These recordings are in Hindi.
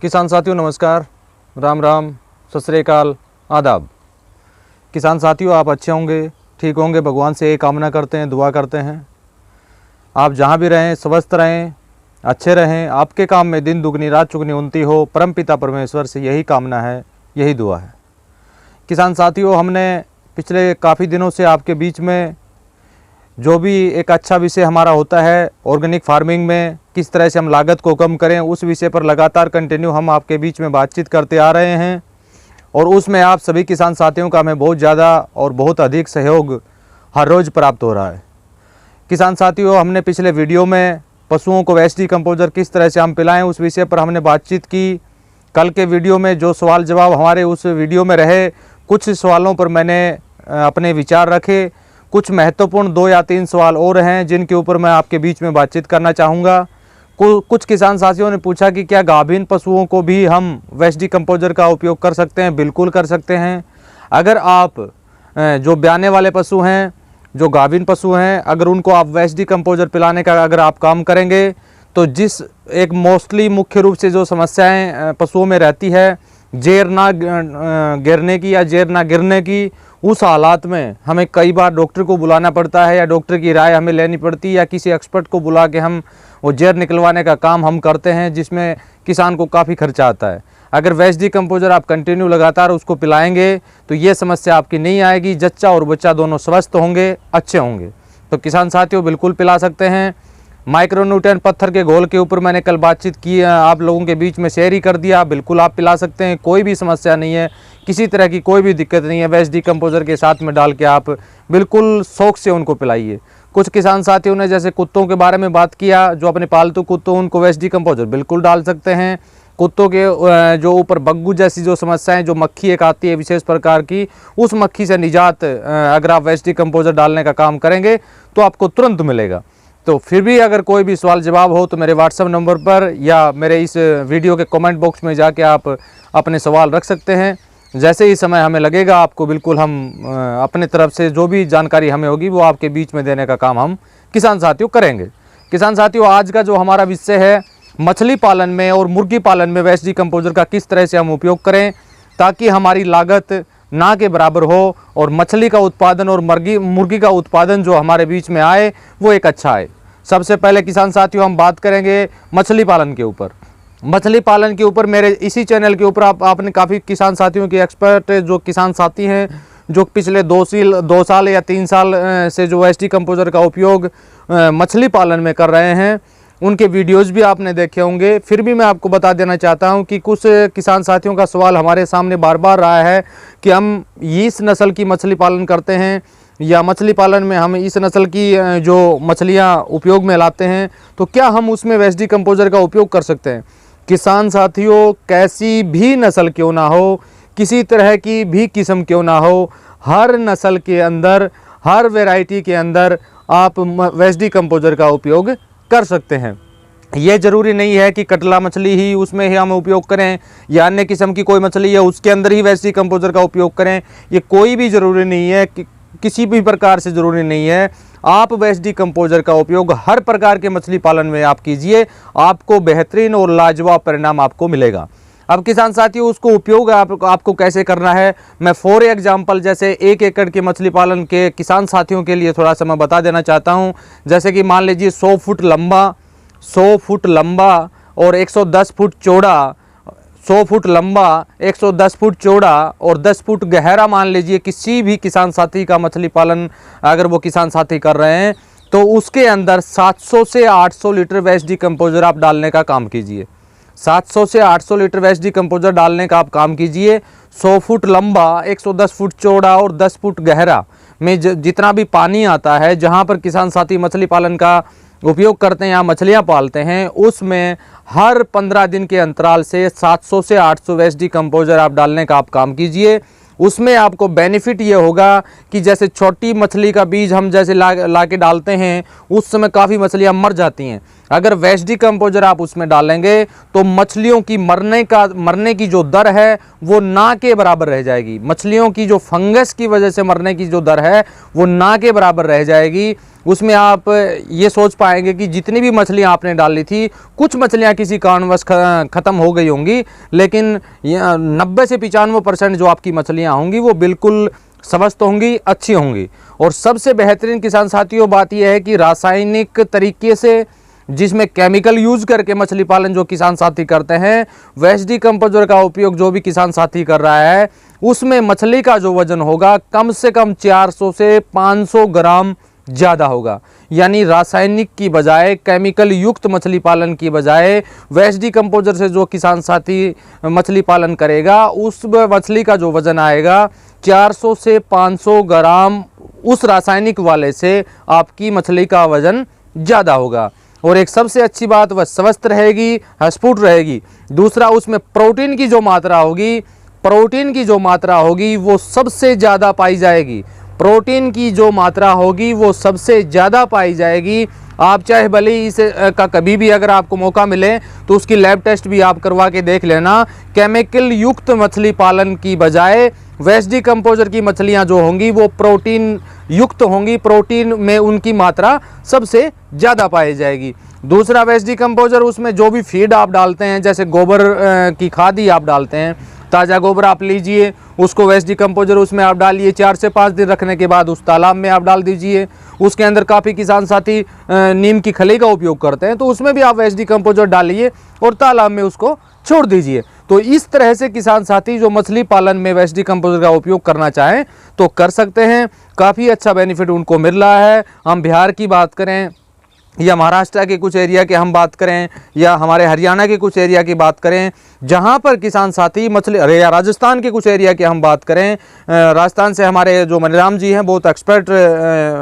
किसान साथियों नमस्कार, राम राम, सत श्री अकाल, आदाब। किसान साथियों आप अच्छे होंगे, ठीक होंगे, भगवान से ये कामना करते हैं, दुआ करते हैं। आप जहाँ भी रहें स्वस्थ रहें, अच्छे रहें, आपके काम में दिन दुगनी रात चुगनी उन्नति हो, परम पिता परमेश्वर से यही कामना है, यही दुआ है। किसान साथियों हमने पिछले काफ़ी दिनों से आपके बीच में जो भी एक अच्छा विषय हमारा होता है ऑर्गेनिक फार्मिंग में किस तरह से हम लागत को कम करें, उस विषय पर लगातार कंटिन्यू हम आपके बीच में बातचीत करते आ रहे हैं और उसमें आप सभी किसान साथियों का हमें बहुत ज़्यादा और बहुत अधिक सहयोग हर रोज़ प्राप्त हो रहा है। किसान साथियों हमने पिछले वीडियो में पशुओं को वेस्ट डिकम्पोजर किस तरह से हम पिलाएं उस विषय पर हमने बातचीत की। कल के वीडियो में जो सवाल जवाब हमारे उस वीडियो में रहे, कुछ सवालों पर मैंने अपने विचार रखे। कुछ महत्वपूर्ण 2 या 3 सवाल और हैं जिनके ऊपर मैं आपके बीच में बातचीत करना चाहूँगा। कुछ किसान साथियों ने पूछा कि क्या गाभिन पशुओं को भी हम वेस्ट डिकम्पोजर का उपयोग कर सकते हैं? बिल्कुल कर सकते हैं। अगर आप जो ब्याने वाले पशु हैं, जो गाभिन पशु हैं, अगर उनको आप वेस्ट डिकम्पोजर पिलाने का अगर आप काम करेंगे तो जिस एक मोस्टली मुख्य रूप से जो समस्याएं पशुओं में रहती है, जेर ना गिरने की या जेर ना गिरने की, उस हालात में हमें कई बार डॉक्टर को बुलाना पड़ता है या डॉक्टर की राय हमें लेनी पड़ती है या किसी एक्सपर्ट को बुला के हम वो जेर निकलवाने का काम हम करते हैं, जिसमें किसान को काफ़ी खर्चा आता है। अगर वेस्ट डिकम्पोजर आप कंटिन्यू लगातार उसको पिलाएंगे तो ये समस्या आपकी नहीं आएगी, जच्चा और बच्चा दोनों स्वस्थ होंगे, अच्छे होंगे। तो किसान साथियों बिल्कुल पिला सकते हैं। माइक्रोन्यूट्रिएंट पत्थर के घोल के ऊपर मैंने कल बातचीत की, आप लोगों के बीच में शेयर ही कर दिया। बिल्कुल आप पिला सकते हैं, कोई भी समस्या नहीं है, किसी तरह की कोई भी दिक्कत नहीं है। वेस्ट डिकम्पोजर के साथ में डाल के आप बिल्कुल शौक से उनको पिलाइए। कुछ किसान साथियों ने जैसे कुत्तों के बारे में बात किया, जो अपने पालतू कुत्तों उनको वेस्ट डिकम्पोजर बिल्कुल डाल सकते हैं। कुत्तों के जो ऊपर बग्गू जैसी जो समस्याएं, जो मक्खी एक आती है विशेष प्रकार की, उस मक्खी से निजात अगर आप वेस्ट डिकम्पोजर डालने का काम करेंगे तो आपको तुरंत मिलेगा। तो फिर भी अगर कोई भी सवाल जवाब हो तो मेरे व्हाट्सएप नंबर पर या मेरे इस वीडियो के कमेंट बॉक्स में जाके आप अपने सवाल रख सकते हैं। जैसे ही समय हमें लगेगा आपको बिल्कुल हम अपने तरफ से जो भी जानकारी हमें होगी वो आपके बीच में देने का काम हम किसान साथियों करेंगे। किसान साथियों आज का जो हमारा विषय है, मछली पालन में और मुर्गी पालन में वेस्ट डिकम्पोजर का किस तरह से हम उपयोग करें ताकि हमारी लागत ना के बराबर हो और मछली का उत्पादन और मुर्गी का उत्पादन जो हमारे बीच में आए वो एक अच्छा आए। सबसे पहले किसान साथियों हम बात करेंगे मछली पालन के ऊपर। मछली पालन के ऊपर मेरे इसी चैनल के ऊपर आपने काफ़ी किसान साथियों के एक्सपर्ट जो किसान साथी हैं जो पिछले 2 साल या 3 साल से जो वेस्ट डिकम्पोजर का उपयोग मछली पालन में कर रहे हैं, उनके वीडियोस भी आपने देखे होंगे। फिर भी मैं आपको बता देना चाहता हूं कि कुछ किसान साथियों का सवाल हमारे सामने बार बार रहा है कि हम इस नस्ल की मछली पालन करते हैं या मछली पालन में हम इस नस्ल की जो मछलियां उपयोग में लाते हैं तो क्या हम उसमें वेस्ट डिकम्पोजर का उपयोग कर सकते हैं? किसान साथियों कैसी भी नस्ल क्यों ना हो, किसी तरह की भी किस्म क्यों ना हो, हर नस्ल के अंदर, हर वैरायटी के अंदर आप वेस्ट डिकम्पोजर का उपयोग कर सकते हैं। ये ज़रूरी नहीं है कि कटला मछली ही उसमें ही हम उपयोग करें या अन्य किस्म की कोई मछली है उसके अंदर ही वेस्ट डिकम्पोजर का उपयोग करें। ये कोई भी ज़रूरी नहीं है, किसी भी प्रकार से ज़रूरी नहीं है। आप वेस्ट डिकम्पोजर का उपयोग हर प्रकार के मछली पालन में आप कीजिए, आपको बेहतरीन और लाजवाब परिणाम आपको मिलेगा। अब किसान साथियों उसको उपयोग आपको कैसे करना है, मैं फॉर एग्जाम्पल जैसे 1 एकड़ के मछली पालन के किसान साथियों के लिए थोड़ा सा मैं बता देना चाहता हूं। जैसे कि मान लीजिए 100 फुट लंबा और 110 फुट चौड़ा, 100 फुट लंबा, 110 फुट चौड़ा और 10 फुट गहरा मान लीजिए किसी भी किसान साथी का मछली पालन अगर वो किसान साथी कर रहे हैं तो उसके अंदर 700 से 800 लीटर वेस्ट डिकम्पोजर आप डालने का काम कीजिए। 700 से 800 लीटर वेस्ट डिकम्पोजर डालने का आप काम कीजिए। 100 फुट लंबा, 110 फुट चौड़ा और 10 फुट गहरा में जितना भी पानी आता है, जहाँ पर किसान साथी मछली पालन का उपयोग करते हैं या मछलियाँ पालते हैं, उसमें हर 15 दिन के अंतराल से 700 से 800 वेस्ट डिकम्पोजर आप डालने का आप काम कीजिए। उसमें आपको बेनिफिट ये होगा कि जैसे छोटी मछली का बीज हम जैसे ला के डालते हैं उस समय काफ़ी मछलियाँ मर जाती हैं। अगर वेस्ट डिकम्पोजर आप उसमें डालेंगे तो मछलियों की मरने की जो दर है वो ना के बराबर रह जाएगी। मछलियों की जो फंगस की वजह से मरने की जो दर है वो ना के बराबर रह जाएगी। उसमें आप ये सोच पाएंगे कि जितनी भी मछलियाँ आपने डाली थी, कुछ मछलियाँ किसी कारणवश ख़त्म हो गई होंगी, लेकिन 90 से 95% जो आपकी मछलियाँ होंगी वो बिल्कुल स्वस्थ होंगी, अच्छी होंगी। और सबसे बेहतरीन किसान साथियों बात यह है कि रासायनिक तरीके से, जिसमें केमिकल यूज करके मछली पालन जो किसान साथी करते हैं, वेस्ट डिकम्पोजर का उपयोग जो भी किसान साथी कर रहा है, उसमें मछली का जो वजन होगा कम से कम 400 से 500 ग्राम ज़्यादा होगा। यानी रासायनिक की बजाय, केमिकल युक्त मछली पालन की बजाय वेस्ट डिकम्पोजर से जो किसान साथी मछली पालन करेगा, उस मछली का जो वजन आएगा 400 से 500 ग्राम, उस रासायनिक वाले से आपकी मछली का वजन ज़्यादा होगा। और एक सबसे अच्छी बात, वह स्वस्थ रहेगी, हस्फुट रहेगी। दूसरा, उसमें प्रोटीन की जो मात्रा होगी, वो सबसे ज़्यादा पाई जाएगी। प्रोटीन की जो मात्रा होगी वो सबसे ज़्यादा पाई जाएगी। आप चाहे भले ही इसे का कभी भी अगर आपको मौका मिले तो उसकी लैब टेस्ट भी आप करवा के देख लेना। केमिकल युक्त मछली पालन की बजाय वेस्ट डिकम्पोजर की मछलियां जो होंगी वो प्रोटीन युक्त होंगी, प्रोटीन में उनकी मात्रा सबसे ज़्यादा पाई जाएगी। दूसरा, वेस्ट डिकम्पोजर, उसमें जो भी फीड आप डालते हैं, जैसे गोबर की खाद ही आप डालते हैं, ताज़ा गोबर आप लीजिए, उसको वेस्ट डिकम्पोजर उसमें आप डालिए, 4 से 5 दिन रखने के बाद उस तालाब में आप डाल दीजिए। उसके अंदर काफ़ी किसान साथी नीम की खली का उपयोग करते हैं, तो उसमें भी आप वेस्ट डिकम्पोजर डालिए और तालाब में उसको छोड़ दीजिए। तो इस तरह से किसान साथी जो मछली पालन में वेस्ट डिकम्पोजर का उपयोग करना चाहें तो कर सकते हैं। काफ़ी अच्छा बेनिफिट उनको मिल रहा है। हम बिहार की बात करें या महाराष्ट्र के कुछ एरिया की हम बात करें या हमारे हरियाणा के कुछ एरिया की बात करें, जहां पर किसान साथी मछली, अरे या राजस्थान के कुछ एरिया की हम बात करें, राजस्थान से हमारे जो मनीराम जी हैं बहुत एक्सपर्ट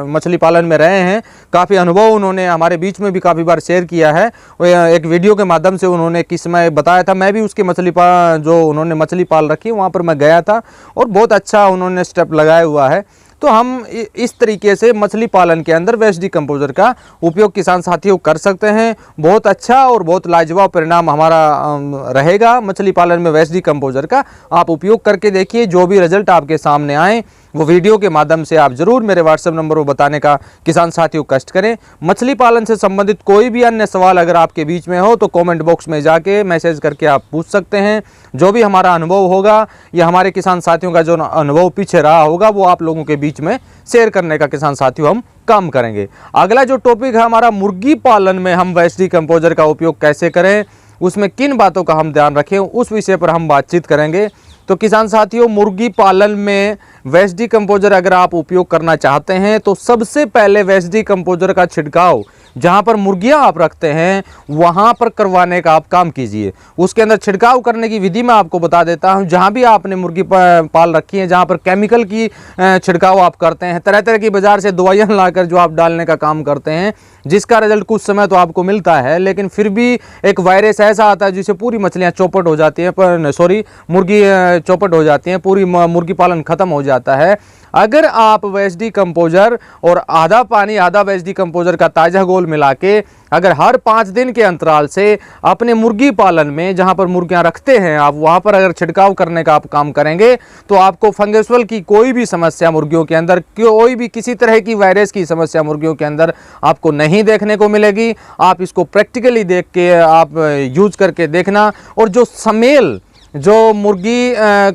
मछली पालन में रहे हैं, काफ़ी अनुभव उन्होंने हमारे बीच में भी काफ़ी बार शेयर किया है। एक वीडियो के माध्यम से उन्होंने किस समय बताया था, मैं भी उसकी जो उन्होंने मछली पाल रखी वहाँ पर मैं गया था और बहुत अच्छा उन्होंने स्टेप लगाया हुआ है। तो हम इस तरीके से मछली पालन के अंदर वेस्ट डिकम्पोजर का उपयोग किसान साथियों कर सकते हैं। बहुत अच्छा और बहुत लाजवाब परिणाम हमारा रहेगा मछली पालन में वेस्ट डिकम्पोजर का। आप उपयोग करके देखिए, जो भी रिजल्ट आपके सामने आए वो वीडियो के माध्यम से आप ज़रूर मेरे व्हाट्सएप नंबर को बताने का किसान साथियों कष्ट करें। मछली पालन से संबंधित कोई भी अन्य सवाल अगर आपके बीच में हो तो कमेंट बॉक्स में जाके मैसेज करके आप पूछ सकते हैं। जो भी हमारा अनुभव होगा या हमारे किसान साथियों का जो अनुभव पीछे रहा होगा वो आप लोगों के बीच में शेयर करने का किसान साथियों हम काम करेंगे। अगला जो टॉपिक है हमारा, मुर्गी पालन में हम वेस्ट डिकम्पोजर का उपयोग कैसे करें, उसमें किन बातों का हम ध्यान रखें, उस विषय पर हम बातचीत करेंगे। तो किसान साथियों, मुर्गी पालन में वेस्ट डिकम्पोजर अगर आप उपयोग करना चाहते हैं तो सबसे पहले वेस्ट डिकम्पोजर का छिड़काव जहां पर मुर्गियां आप रखते हैं वहां पर करवाने का आप काम कीजिए। उसके अंदर छिड़काव करने की विधि मैं आपको बता देता हूं। जहां भी आपने मुर्गी पाल रखी है, जहां पर केमिकल की छिड़काव आप करते हैं, तरह तरह की बाजार से दवाइयां लाकर जो आप डालने का काम करते हैं, जिसका रिजल्ट कुछ समय तो आपको मिलता है, लेकिन फिर भी एक वायरस ऐसा आता है जिससे पूरी मछलियां चौपट हो जाती हैं, मुर्गी चौपट हो जाती हैं, पूरी मुर्गी पालन खत्म हो जाता है। अगर आप वेस्ट डिकम्पोजर और आधा पानी आधा वेस्ट डिकम्पोजर का ताज़ा घोल मिला के अगर हर 5 दिन के अंतराल से अपने मुर्गी पालन में जहां पर मुर्गियां रखते हैं आप वहां पर अगर छिड़काव करने का आप काम करेंगे तो आपको फंगसवल की कोई भी समस्या मुर्गियों के अंदर, कोई भी किसी तरह की वायरस की समस्या मुर्गियों के अंदर आपको नहीं देखने को मिलेगी। आप इसको प्रैक्टिकली देख के आप यूज करके देखना। और जो स्मेल, जो मुर्गी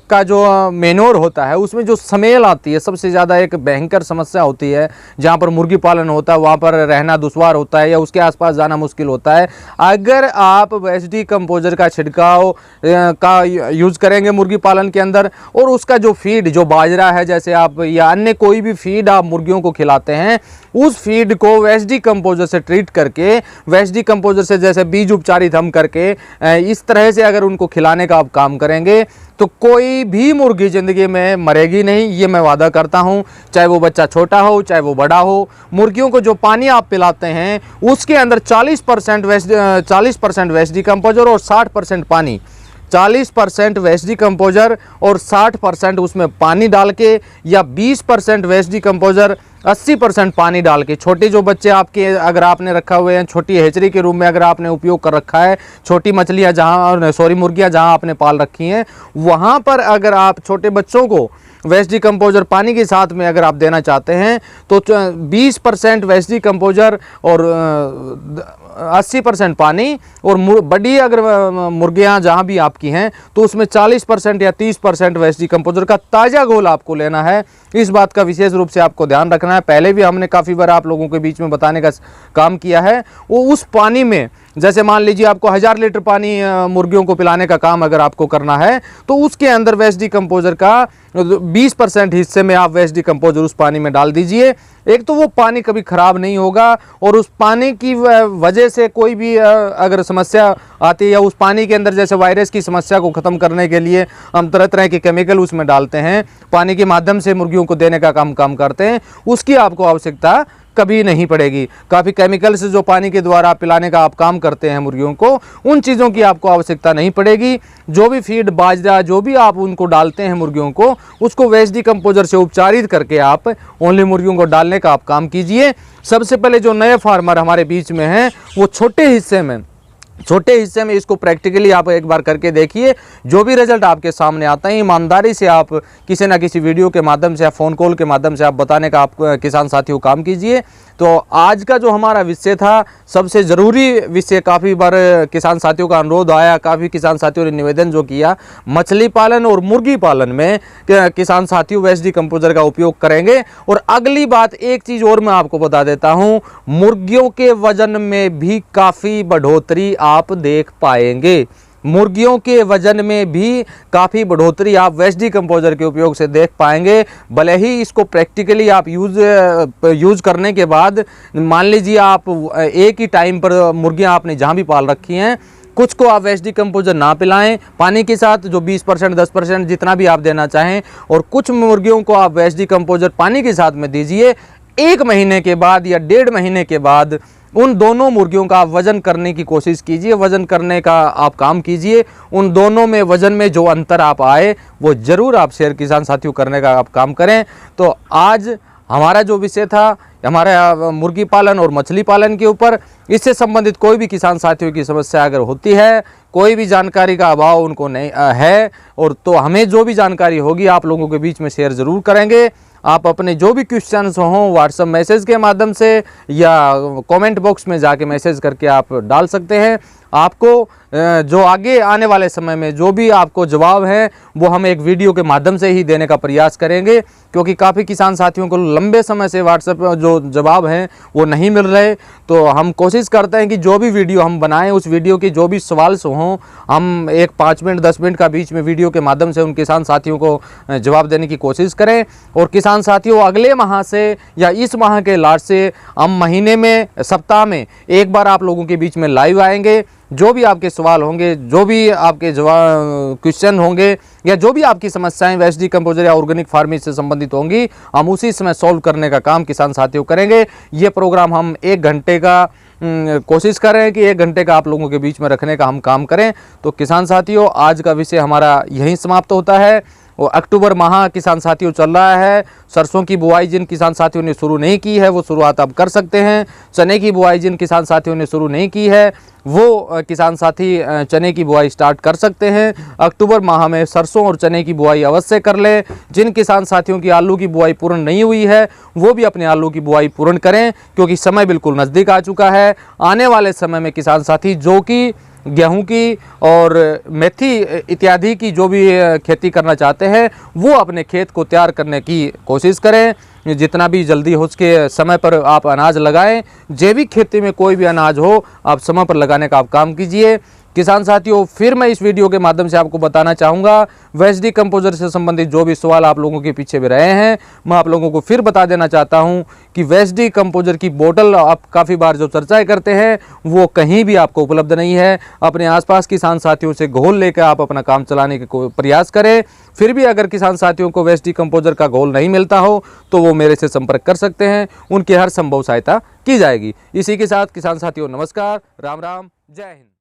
का जो मेनोर होता है उसमें जो स्मेल आती है, सबसे ज़्यादा एक भयंकर समस्या होती है। जहाँ पर मुर्गी पालन होता है वहाँ पर रहना दुश्वार होता है या उसके आसपास जाना मुश्किल होता है। अगर आप वेस्ट डिकम्पोजर का छिड़काव का यूज़ करेंगे मुर्गी पालन के अंदर और उसका जो फीड, जो बाजरा है जैसे आप या अन्य कोई भी फीड आप मुर्गियों को खिलाते हैं, उस फीड को वेस्ट डिकम्पोजर से ट्रीट करके, वेस्ट डिकम्पोजर से जैसे बीज उपचारित हम करके इस तरह से अगर उनको खिलाने का आप काम करेंगे तो कोई भी मुर्गी ज़िंदगी में मरेगी नहीं, ये मैं वादा करता हूँ। चाहे वो बच्चा छोटा हो चाहे वो बड़ा हो, मुर्गियों को जो पानी आप पिलाते हैं उसके अंदर 40% वेस्ट डिकम्पोजर और 60% पानी, 40% वेस्ट डिकम्पोजर और 60% उसमें पानी डाल के, या 20% वेस्ट डिकम्पोजर 80% पानी डाल के, छोटे जो बच्चे आपके अगर आपने रखा हुए हैं, छोटी हेचरी के रूप में अगर आपने उपयोग कर रखा है, छोटी मछलियाँ मुर्गियाँ जहाँ आपने पाल रखी हैं, वहाँ पर अगर आप छोटे बच्चों को वेस्ट डिकम्पोजर पानी के साथ में अगर आप देना चाहते हैं तो 20% वेस्ट डिकम्पोजर और 80% पानी, और बड़ी अगर मुर्गियां जहां भी आपकी हैं तो उसमें 40% या 30% वेस्ट डिकम्पोजर का ताज़ा घोल आपको लेना है। इस बात का विशेष रूप से आपको ध्यान रखना है। पहले भी हमने काफ़ी बार आप लोगों के बीच में बताने का काम किया है। वो उस पानी में, जैसे मान लीजिए आपको 1000 लीटर पानी मुर्गियों को पिलाने का काम अगर आपको करना है तो उसके अंदर वेस्ट डिकम्पोजर का 20% हिस्से में आप वेस्ट डिकम्पोजर उस पानी में डाल दीजिए। एक तो वो पानी कभी ख़राब नहीं होगा, और उस पानी की वजह से कोई भी अगर समस्या आती है, या उस पानी के अंदर जैसे वायरस की समस्या को ख़त्म करने के लिए हम तरह तरह के केमिकल उसमें डालते हैं, पानी के माध्यम से मुर्गियों को देने का काम करते हैं, उसकी आपको आवश्यकता कभी नहीं पड़ेगी। काफ़ी केमिकल्स जो पानी के द्वारा पिलाने का आप काम करते हैं मुर्गियों को, उन चीज़ों की आपको आवश्यकता नहीं पड़ेगी। जो भी फीड, बाजरा, जो भी आप उनको डालते हैं मुर्गियों को, उसको वेस्ट डिकम्पोजर से उपचारित करके आप ओनली मुर्गियों को डालने का आप काम कीजिए। सबसे पहले जो नए फार्मर हमारे बीच में हैं वो छोटे हिस्से में इसको प्रैक्टिकली आप एक बार करके देखिए। जो भी रिजल्ट आपके सामने आता है, ईमानदारी से आप किसी ना किसी वीडियो के माध्यम से या फ़ोन कॉल के माध्यम से आप बताने का आप किसान साथियों काम कीजिए। तो आज का जो हमारा विषय था, सबसे ज़रूरी विषय, काफ़ी बार किसान साथियों का अनुरोध आया, काफ़ी किसान साथियों ने निवेदन जो किया, मछली पालन और मुर्गी पालन में किसान साथियों वेस्ट डिकम्पोजर का उपयोग करेंगे। और अगली बात, एक चीज़ और मैं आपको बता देता हूँ, मुर्गियों के वजन में भी काफ़ी बढ़ोतरी आप देख पाएंगे। मुर्गियों के वजन में भी काफ़ी बढ़ोतरी आप वेस्ट डिकम्पोजर के उपयोग से देख पाएंगे। भले ही इसको प्रैक्टिकली आप यूज़ करने के बाद, मान लीजिए आप एक ही टाइम पर मुर्गियां आपने जहां भी पाल रखी हैं, कुछ को आप वेस्ट डिकम्पोजर ना पिलाएं पानी के साथ, जो 20% 10% जितना भी आप देना चाहें, और कुछ मुर्गियों को आप वेस्ट डिकम्पोजर पानी के साथ में दीजिए। 1 महीने के बाद या 1.5 महीने के बाद उन दोनों मुर्गियों का आप वज़न करने की कोशिश कीजिए, वज़न करने का आप काम कीजिए। उन दोनों में वज़न में जो अंतर आप आए वो ज़रूर आप शेयर किसान साथियों करने का आप काम करें। तो आज हमारा जो विषय था, हमारा मुर्गी पालन और मछली पालन के ऊपर, इससे संबंधित कोई भी किसान साथियों की समस्या अगर होती है, कोई भी जानकारी का अभाव उनको नहीं है, और तो हमें जो भी जानकारी होगी आप लोगों के बीच में शेयर ज़रूर करेंगे। आप अपने जो भी क्वेश्चंस हों व्हाट्सएप मैसेज के माध्यम से या कमेंट बॉक्स में जाके मैसेज करके आप डाल सकते हैं। आपको जो आगे आने वाले समय में जो भी आपको जवाब है वो हम एक वीडियो के माध्यम से ही देने का प्रयास करेंगे, क्योंकि काफ़ी किसान साथियों को लंबे समय से व्हाट्सएप पर जो जवाब हैं वो नहीं मिल रहे। तो हम कोशिश करते हैं कि जो भी वीडियो हम बनाएं, उस वीडियो के जो भी सवाल हों, हम एक 5 मिनट 10 मिनट का बीच में वीडियो के माध्यम से उन किसान साथियों को जवाब देने की कोशिश करें। और किसान साथियों, अगले माह से या इस माह के लास्ट से हम महीने में, सप्ताह में एक बार आप लोगों के बीच में लाइव आएंगे। जो भी आपके सवाल होंगे, जो भी आपके क्वेश्चन होंगे, या जो भी आपकी समस्याएं वेस्ट डिकम्पोजर या ऑर्गेनिक फार्मिंग से संबंधित होंगी, हम उसी समय सॉल्व करने का काम किसान साथियों करेंगे। ये प्रोग्राम हम 1 घंटे का कोशिश कर रहे हैं कि 1 घंटे का आप लोगों के बीच में रखने का हम काम करें। तो किसान साथियों, आज का विषय हमारा यहीं समाप्त होता है। वो अक्टूबर माह किसान साथियों चल रहा है। सरसों की बुआई जिन किसान साथियों ने शुरू नहीं की है वो शुरुआत अब कर सकते हैं। चने की बुआई जिन किसान साथियों ने शुरू नहीं की है वो किसान साथी चने की बुआई स्टार्ट कर सकते हैं। अक्टूबर माह में सरसों और चने की बुआई अवश्य कर लें। जिन किसान साथियों की आलू की बुआई पूर्ण नहीं हुई है वो भी अपने आलू की बुआई पूर्ण करें, क्योंकि समय बिल्कुल नज़दीक आ चुका है। आने वाले समय में किसान साथी जो कि गेहूं की और मेथी इत्यादि की जो भी खेती करना चाहते हैं वो अपने खेत को तैयार करने की कोशिश करें। जितना भी जल्दी हो सके समय पर आप अनाज लगाएं। जैविक खेती में कोई भी अनाज हो आप समय पर लगाने का आप काम कीजिए। किसान साथियों, फिर मैं इस वीडियो के माध्यम से आपको बताना चाहूँगा, वेस्ट डिकम्पोजर से संबंधित जो भी सवाल आप लोगों के पीछे भी रहे हैं, मैं आप लोगों को फिर बता देना चाहता हूं कि वेस्ट डिकम्पोजर की बोतल आप काफ़ी बार जो चर्चाएं करते हैं वो कहीं भी आपको उपलब्ध नहीं है। अपने आसपास किसान साथियों से घोल लेकर आप अपना काम चलाने का प्रयास करें। फिर भी अगर किसान साथियों को वेस्ट डिकम्पोजर का घोल नहीं मिलता हो तो वो मेरे से संपर्क कर सकते हैं, उनकी हर संभव सहायता की जाएगी। इसी के साथ किसान साथियों, नमस्कार, राम राम, जय हिंद।